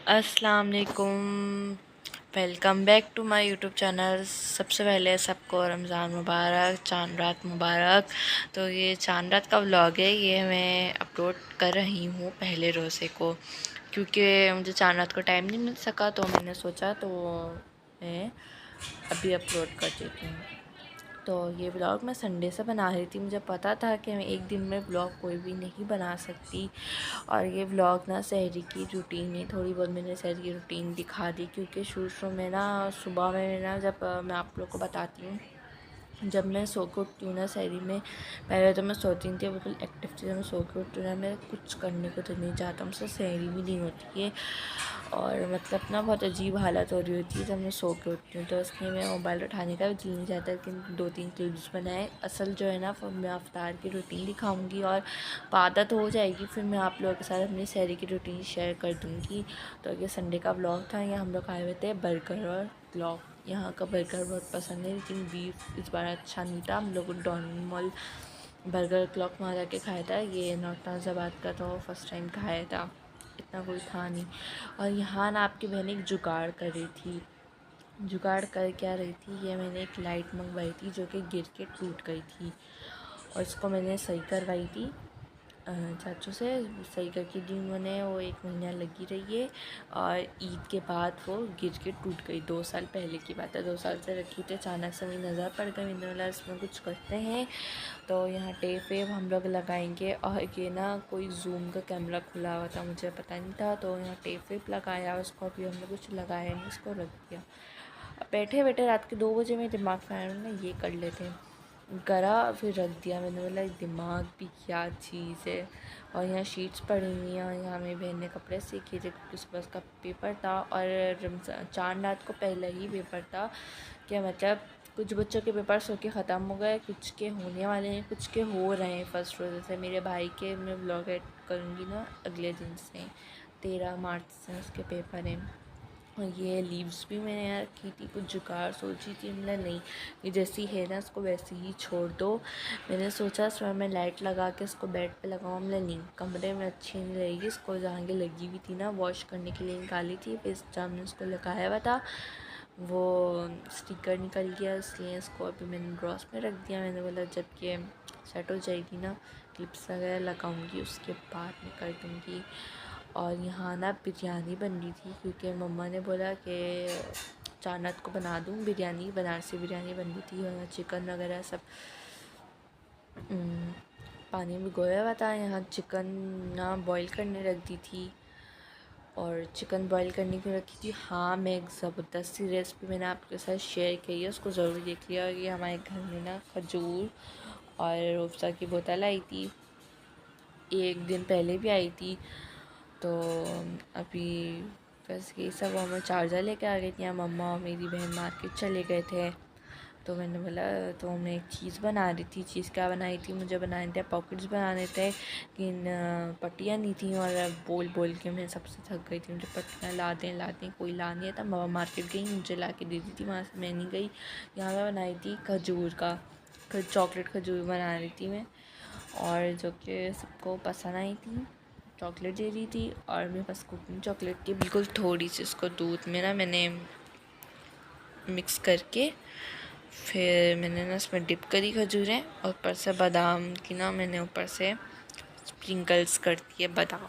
अस्सलाम वालेकुम। Welcome back to my YouTube channel. सबसे पहले सबको रमज़ान मुबारक, चांद रात मुबारक। तो ये चांद रात का व्लॉग है, ये मैं अपलोड कर रही हूँ पहले रोज़े को, क्योंकि मुझे चांद रात को टाइम नहीं मिल सका, तो मैंने सोचा तो मैं अभी अपलोड कर देती हूँ। तो ये व्लॉग मैं संडे से बना रही थी। मुझे पता था कि मैं एक दिन में व्लॉग कोई भी नहीं बना सकती, और ये व्लॉग ना सहरी की रूटीन है। थोड़ी बहुत मैंने सहरी की रूटीन दिखा दी, क्योंकि शुरू में ना सुबह में ना जब मैं आप लोग को बताती हूँ, जब मैं सो के उठती हूँ ना सहरी में, पहले तो मैं सोती नहीं थी, बिल्कुल एक्टिव थी। जब मैं सो के उठती हूँ ना, मैं कुछ करने को तो नहीं चाहता, मुझसे सहरी भी नहीं होती है, और मतलब ना बहुत अजीब हालत हो रही होती है जब मैं सो के उठती हूँ। तो इसलिए मैं मोबाइल उठाने का भी दिल नहीं चाहता, लेकिन 2-3 क्लिप्स बनाए। असल जो है ना, फिर मैं अफ्तार की रूटीन दिखाऊँगी, और आदत हो जाएगी फिर मैं आप लोगों के साथ अपनी सहरी की रूटीन शेयर कर दूँगी। तो ये संडे का ब्लॉग था। यहाँ हम लोग आए हुए थे बर्गर और ब्लॉग। यहाँ का बर्गर बहुत पसंद है, लेकिन बीफ इस बार अच्छा नहीं था। हम लोग डॉन मॉल बर्गर क्लॉक वहाँ जाके खाया था। ये नॉर्थ नाज़ाबाद का तो फर्स्ट टाइम खाया था, इतना कोई था नहीं। और यहाँ ना आपकी बहन एक जुगाड़ कर रही थी। जुगाड़ कर क्या रही थी, ये मैंने एक लाइट मंगवाई थी जो कि गिर के टूट गई थी, और इसको मैंने सही करवाई थी चाचू से। सही करके दी उन्होंने, वो 1 महीना लगी रही है, और ईद के बाद वो गिर के टूट गई। 2 साल पहले की बात है, 2 साल से रखी थी। अचानक से मेरी नज़र पड़ गई, मैंने बोला इसमें कुछ करते हैं। तो यहाँ टेप वेप हम लोग लगाएंगे, और ये ना कोई जूम का कैमरा खुला हुआ था, मुझे पता नहीं था, तो यहाँ टेप वेप लगाया। उसको अभी हमने कुछ लगाया नहीं, इसको रख दिया। बैठे बैठे रात के 2 बजे मेरे दिमाग में आया ना ये कर लेते हैं, करा, फिर रख दिया। मैंने बोला दिमाग भी क्या चीज़ है। और यहाँ शीट्स पड़ी हुई हैं, और यहाँ मेरी बहन ने कपड़े सीखे थे, क्योंकि सुबह उसका पेपर था, और चांद रात को पहले ही पेपर था। क्या मतलब कुछ बच्चों के पेपर सो के ख़त्म हो गए, कुछ के होने वाले हैं, कुछ के हो रहे हैं फर्स्ट रोज़ से। मेरे भाई के मैं व्लॉग एड करूँगी ना अगले दिन से, 13 मार्च से उसके पेपर हैं। और ये लीव्स भी मैंने यहाँ रखी थी, कुछ जुगाड़ सोची थी मैंने, नहीं ये जैसी है ना इसको वैसे ही छोड़ दो। मैंने सोचा सुबह में लाइट लगा के इसको बेड पे लगाऊँ, मैंने नहीं, कमरे में अच्छी नहीं रहेगी। इसको जहाँ की लगी हुई थी ना, वॉश करने के लिए निकाली थी, फिर जहाँ मैंने उसको लगाया हुआ था वो स्टिकर निकल गया, इसलिए इसको अभी मैंने ड्रॉस में रख दिया। मैंने बोला जब ये सेट हो जाएगी ना, क्लिप्स वगैरह लगाऊंगी, उसके बाद मैं कर दूँगी। और यहाँ ना बिरयानी बन रही थी, क्योंकि मम्मा ने बोला कि चानत को बना दूँ बिरयानी, बनारसी बिरयानी बन रही थी, और चिकन वगैरह सब पानी में भिगोया हुआ था। यहाँ चिकन ना बॉईल करने रख दी थी, और चिकन बॉईल करने की रखी थी। हाँ, मैं एक ज़बरदस्त सी रेसिपी मैंने आपके साथ शेयर की है, उसको ज़रूर देख लिया। और ये हमारे घर में ना खजूर और रूअफ़ज़ा की बोतल आई थी, 1 दिन पहले भी आई थी। तो अभी बस यही सब, मैं चार्जर लेके आ गई थी। मम्मा और मेरी बहन मार्केट चले गए थे, तो मैंने बोला, तो मैं एक चीज़ बना रही थी। चीज़ क्या बनाई थी, मुझे बनाने थे पॉकेट्स बनाने थे, लेकिन पट्टियाँ नहीं थी, और बोल बोल के मैं सबसे थक गई थी। मुझे पट्टियाँ ला दें, कोई ला नहीं था। मम्मा मार्केट गई, मुझे ला के दे दी थी, वहाँ से मैं नहीं गई। यहाँ मैं बनाई थी खजूर का, चॉकलेट खजूर बना रही थी मैं, और जो कि सबको पसंद आई थी। चॉकलेट दे रही थी, और मेरे पास कुकिंग चॉकलेट थी बिल्कुल थोड़ी सी। इसको दूध में ना मैंने मिक्स करके, फिर मैंने ना इसमें डिप करी खजूरें, और ऊपर से बादाम की ना मैंने ऊपर से स्प्रिंकल्स कर दिए बादाम।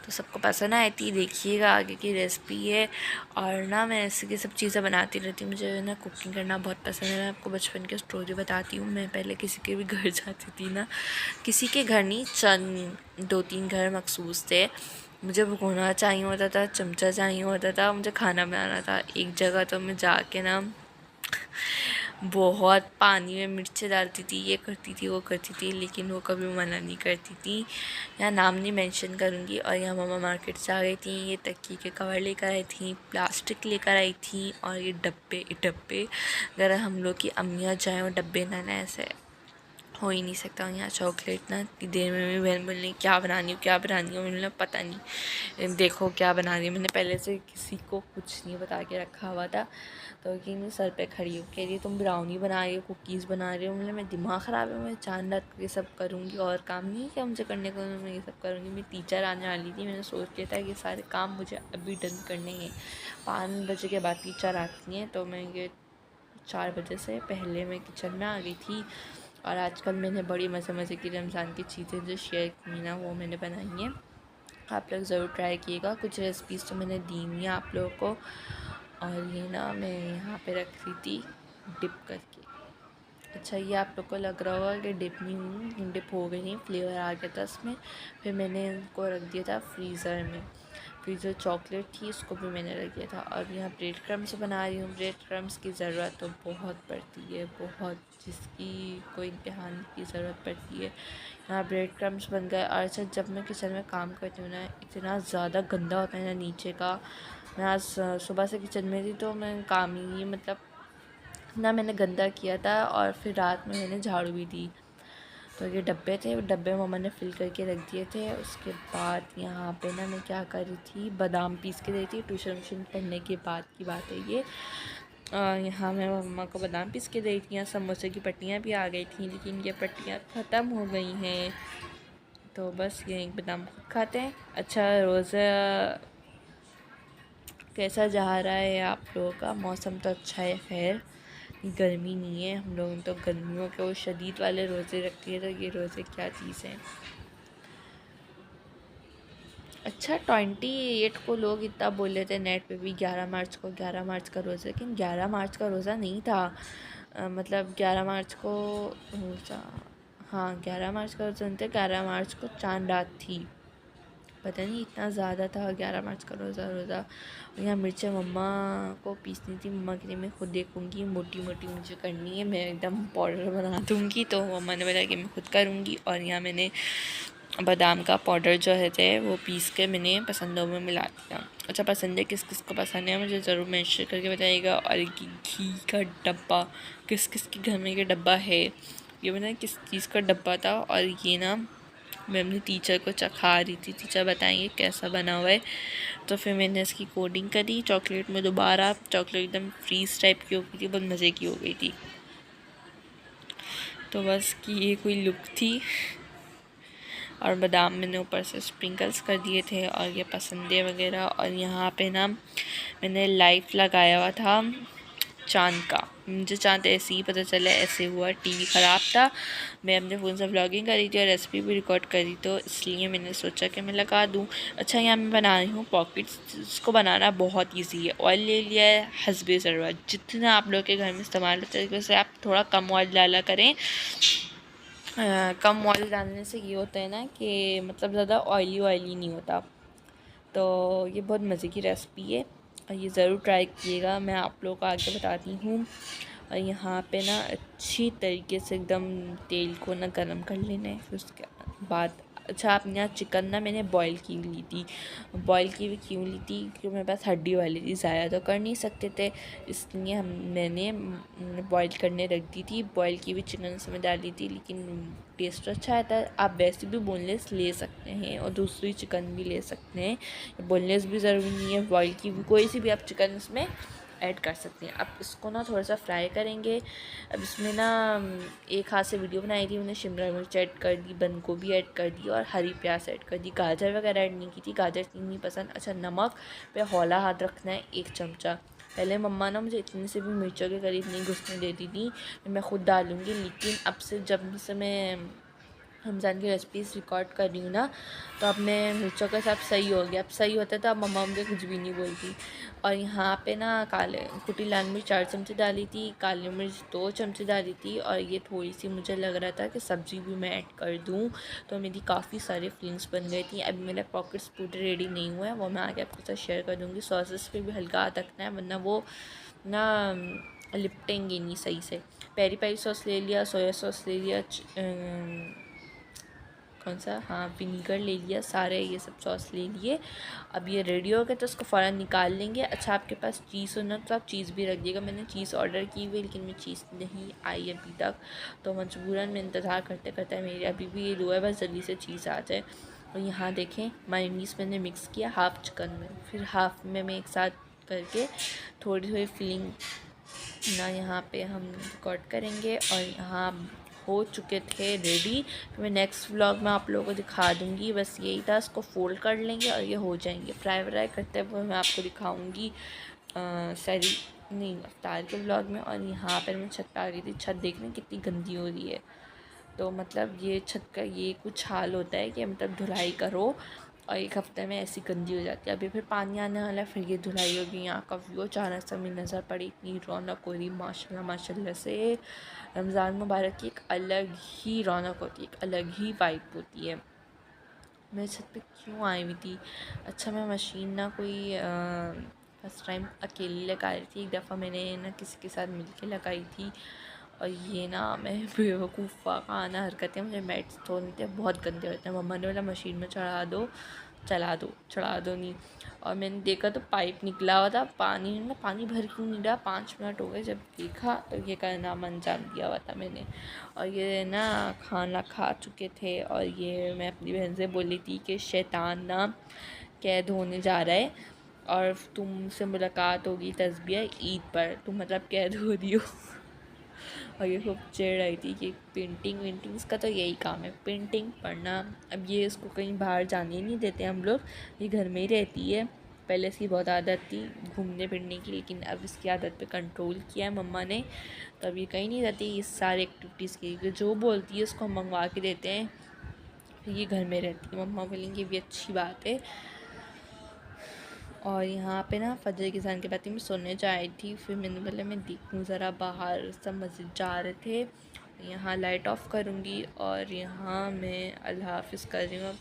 तो सबको पसंद आई थी। देखिएगा आगे की रेसिपी है। और ना मैं ऐसे की सब चीज़ें बनाती रहती हूँ, मुझे ना कुकिंग करना बहुत पसंद है। मैं आपको बचपन की स्टोरी बताती हूँ। मैं पहले किसी के भी घर जाती थी ना, किसी के घर नहीं, चंद 2-3 घर मखसूस थे, मुझे भगोना चाहिए होता था, चमचा चाहिए होता था, मुझे खाना बनाना था। एक जगह तो मैं जाके ना बहुत पानी में मिर्चें डालती थी, ये करती थी वो करती थी, लेकिन वो कभी मना नहीं करती थी। यहाँ नाम नहीं मेंशन करूँगी। और यहाँ मम्मा मार्केट से आ गई थी, ये तकिए के कवर लेकर आई थी, प्लास्टिक लेकर आई थी, और ये डब्बे अगर हम लोग की अम्मियाँ जाएँ और डब्बे ना लाएं, ऐसे हो ही नहीं सकता। यहाँ चॉकलेट ना इतनी देर में मेरी बहन बोली क्या बनानी हो क्या बनानी हो, मैंने पता नहीं, देखो क्या बना रही है। मैंने पहले से किसी को कुछ नहीं बता के रखा हुआ था। तो कि नहीं सर पे खड़ी हो कह रही तुम ब्राउनी बना रही हो, कुकीज़ बना रही हो। मतलब मैं दिमाग ख़राब है, मैं चांद रात को ये सब करूँगी और काम नहीं है क्या मुझे करने को, मैं ये सब करूँगी। मेरी टीचर आने वाली थी, मैंने सोच लिया था कि सारे काम मुझे अभी डन करने हैं। 5 बजे के बाद टीचर आती हैं, तो मैं ये 4 बजे से पहले मैं किचन में आ गई थी। और आजकल मैंने बड़ी मज़े मज़े की रमज़ान की चीज़ें जो शेयर की ना वो मैंने बनाई हैं, आप लोग ज़रूर ट्राई कीजिएगा। कुछ रेसिपीज़ तो मैंने दी हुई हैं आप लोगों को। और ये ना मैं यहाँ पे रख रही थी डिप करके। अच्छा ये आप लोग को लग रहा होगा कि डिप नहीं हुई, डिप हो गई नहीं, फ्लेवर आ गया था उसमें। फिर मैंने इनको रख दिया था फ्रीज़र में। फिर जो चॉकलेट थी उसको भी मैंने रख दिया था। और यहाँ ब्रेड क्रम्स बना रही हूँ। ब्रेड क्रम्स की ज़रूरत तो बहुत पड़ती है, बहुत, जिसकी कोई इम्तहान की ज़रूरत पड़ती है। यहाँ ब्रेड क्रम्स बन गए। और अच्छा जब मैं किचन में काम करती हूँ ना, इतना ज़्यादा गंदा होता है ना नीचे का। मैं आज सुबह से किचन में थी तो मैं काम ही मतलब ना मैंने गंदा किया था। और फिर रात में मैंने झाड़ू भी दी। तो ये डब्बे थे, वो डब्बे मम्मा ने फ़िल करके रख दिए थे। उसके बाद यहाँ पे ना मैं क्या कर रही थी, बादाम पीस के देती थी। ट्यूशन व्यूशन पढ़ने के बाद की बात है ये। यहाँ मैं मम्मा को बादाम पीस के दे रही थी। यहाँ समोसे की पट्टियाँ भी आ गई थी, लेकिन ये पट्टियाँ ख़त्म हो गई हैं। तो बस ये बादाम खुद खाते हैं। अच्छा रोज़ा कैसा जा रहा है आप लोगों का? मौसम तो अच्छा है, खैर गर्मी नहीं है। हम लोग तो गर्मियों के वो शदीद वाले रोज़े रखती है, तो ये रोज़े क्या चीज़ हैं। अच्छा 28 को लोग इतना बोल रहे थे नेट पे भी 11 मार्च को 11 मार्च का रोज़ा, लेकिन 11 मार्च का रोज़ा नहीं था। मतलब 11 मार्च को रोज़ा, हाँ 11 मार्च का रोज़ा नहीं था, 11 मार्च को चांद रात थी। पता नहीं इतना ज़्यादा था 11 मार्च का रोज़ा। और यहाँ मिर्चें मम्मा को पीसनी थी। मम्मा के लिए मैं खुद देखूँगी, मोटी मोटी मुझे करनी है, मैं एकदम पाउडर बना दूँगी। तो मम्मा ने बताया कि मैं खुद करूँगी। और यहाँ मैंने बादाम का पाउडर जो है थे वो पीस के मैंने पसंदों में मिला दिया। अच्छा पसंद है किस किस को पसंद है मुझे ज़रूर मेंशन करके बताइएगा। और घी का डब्बा किस किस के घर में ये डब्बा है, ये मैंने किस चीज़ का डब्बा था। और ये ना मैं अपनी टीचर को चखा रही थी, टीचर बताएंगे कैसा बना हुआ है। तो फिर मैंने इसकी कोडिंग करी चॉकलेट में। दोबारा चॉकलेट एकदम फ्रीज टाइप की हो गई थी, बहुत मज़े की हो गई थी। तो बस कि ये कोई लुक थी। और बादाम मैंने ऊपर से स्प्रिंकल्स कर दिए थे और ये पसंदे वगैरह। और यहाँ पे ना मैंने लाइट लगाया हुआ था चांद का। मुझे चांद ऐसे ही पता चला, ऐसे हुआ, टीवी ख़राब था। मैं अपने फ़ोन से व्लॉगिंग करी थी और रेसिपी भी रिकॉर्ड करी, तो इसलिए मैंने सोचा कि मैं लगा दूँ। अच्छा यहाँ मैं बना रही हूँ पॉकेट्स। इसको बनाना बहुत इजी है। ऑयल ले लिया है हस्बे ज़रूरत, जितना आप लोग के घर में इस्तेमाल होता है वैसे आप थोड़ा कम ऑयल डाला करें। कम ऑयल डालने से ये होता है ना कि मतलब ज़्यादा ऑयली नहीं होता। तो ये बहुत मज़े की रेसिपी है और ये ज़रूर ट्राई कीजिएगा, मैं आप लोगों को आगे बताती हूँ। और यहाँ पे ना अच्छी तरीके से एकदम तेल को ना गरम कर लेना है। फिर उसके बाद अच्छा आप यहाँ चिकन ना मैंने बॉईल की ली थी। बॉईल की हुई क्यों ली थी, क्योंकि मेरे पास हड्डी वाली थी, ज़ाया तो कर नहीं सकते थे, इसलिए मैंने बॉईल करने रख दी थी। बॉईल की हुई चिकन उसमें डाली थी, लेकिन टेस्ट अच्छा आता है। आप वैसे भी बोनलेस ले सकते हैं और दूसरी चिकन भी ले सकते हैं, बोनलेस भी ज़रूरी नहीं है। बॉईल की कोई सी भी आप चिकन इसमें ऐड कर सकते हैं। अब इसको ना थोड़ा सा फ्राई करेंगे। अब इसमें ना एक हाथ से वीडियो बनाई थी, मैंने शिमला मिर्च ऐड कर दी, बंद गोभी ऐड कर दी और हरी प्याज ऐड कर दी। गाजर वगैरह ऐड नहीं की थी, गाजर नहीं पसंद। अच्छा नमक पे हौला हाथ रखना है 1 चमचा। पहले मम्मा ना मुझे इतनी से भी मिर्चों के करीब नहीं घुसने देती थी, मैं ख़ुद डालूँगी। लेकिन अब से जब से मैं रमज़ान की रेसिपीज़ रिकॉर्ड कर रही हूँ ना, तो अब मैं मिर्चों के साथ सही हो गया। अब सही होता था, अब मम्मा मुझे कुछ भी नहीं बोलती। और यहाँ पे ना कुटी लाल मिर्च 4 चमचे डाली थी, काली मिर्च 2 चमचे डाली थी। और ये थोड़ी सी मुझे लग रहा था कि सब्ज़ी भी मैं ऐड कर दूँ, तो मेरी काफ़ी सारी फीलिंग्स बन गई थी। अभी मेरे पॉकेट्स पूरे रेडी नहीं हुए हैं, वो मैं आगे आपके साथ शेयर कर दूँगी। सॉसेस पे भी हल्का हाथ रखना है, वरना वो ना लिपटेंगे नहीं सही से। पेरी पेरी सॉस ले लिया, सोया सॉस ले लिया, कौन सा, हाँ, विनीगर ले लिया, सारे ये सब सॉस ले लिए। अब ये रेडी हो गया तो उसको फ़ौरन निकाल लेंगे। अच्छा, आपके पास चीज़ हो ना तो आप चीज़ भी रख दिएगा। मैंने चीज़ ऑर्डर की हुई लेकिन मेरी चीज़ नहीं आई अभी तक, तो मजबूरन मैं इंतज़ार करते करते मेरी अभी भी ये लो है, बस जल्दी से चीज़ आ जाए। और यहाँ देखें, मायोनीज़ मैंने मिक्स किया हाफ़ चिकन में, फिर हाफ़ में मैं एक साथ करके थोड़ी थोड़ी फिलिंग ना यहाँ पे हम रिकॉर्ड करेंगे। और यहाँ हो चुके थे रेडी। मैं नेक्स्ट व्लॉग में आप लोगों को दिखा दूँगी। बस यही था, इसको फोल्ड कर लेंगे और ये हो जाएंगे। फ्राई व्राई करते हुए मैं आपको दिखाऊँगी सॉरी नहीं, अफ्तार के व्लॉग में। और यहाँ पर मैं छत पर आ गई थी, छत देखने कितनी गंदी हो रही है। तो मतलब ये छत का ये कुछ हाल होता है कि मतलब धुलाई करो और एक हफ़्ते में ऐसी गंदी हो जाती है। अभी फिर पानी आने वाला है, फिर ये धुलाई होगी। यहाँ का व्यू अचानक से मेरी नज़र पड़ी, इतनी रौनक हो रही माशाल्लाह माशाल्लाह से। रमज़ान मुबारक की एक अलग ही रौनक होती है, एक अलग ही वाइब होती है। मैं छत पे क्यों आई हुई थी, अच्छा मैं मशीन ना कोई फर्स्ट टाइम अकेली लगा रही थी। एक दफ़ा मैंने ना किसी के साथ मिल के लगाई थी। और ये ना मैं बेवकूफ़ा का आना हरकतें, मुझे मैट्स धोने थे, बहुत गंदे होते हैं। मम्मा ने बोला मशीन में चढ़ा दो नहीं। और मैंने देखा तो पाइप निकला हुआ था, पानी ना, पानी भर क्यों नहीं रहा। 5 मिनट हो गए, जब देखा तो ये कारनामा अंजाम दिया हुआ था मैंने। और ये ना खाना खा चुके थे और ये मैं अपनी बहन से बोली थी कि शैतान ना कैद होने जा रहा है और तुमसे मुलाकात होगी तस्बीह ईद पर, तुम मतलब कैद हो रही हो। और ये खूब चिढ़ रही थी कि पेंटिंग वेंटिंग्स का तो यही काम है, पेंटिंग पढ़ना। अब ये इसको कहीं बाहर जाने नहीं देते हम लोग, ये घर में ही रहती है। पहले इसकी बहुत आदत थी घूमने फिरने की, लेकिन अब इसकी आदत पे कंट्रोल किया है मम्मा ने। तो अब ये कहीं नहीं रहती इस सारी एक्टिविटीज़ के लिए, जो बोलती है उसको हम मंगवा के देते हैं, फिर ये घर में रहती है। मम्मा बोलेंगे भी अच्छी बात है। और यहाँ पे ना फजर की अज़ान के बाद मैं सोने जा रही थी, फिर मैंने बोला मैं देखूँ ज़रा बाहर, सब मस्जिद जा रहे थे। यहाँ लाइट ऑफ करूँगी और यहाँ मैं अल्लाह हाफ़िज़ कर रही हूँ।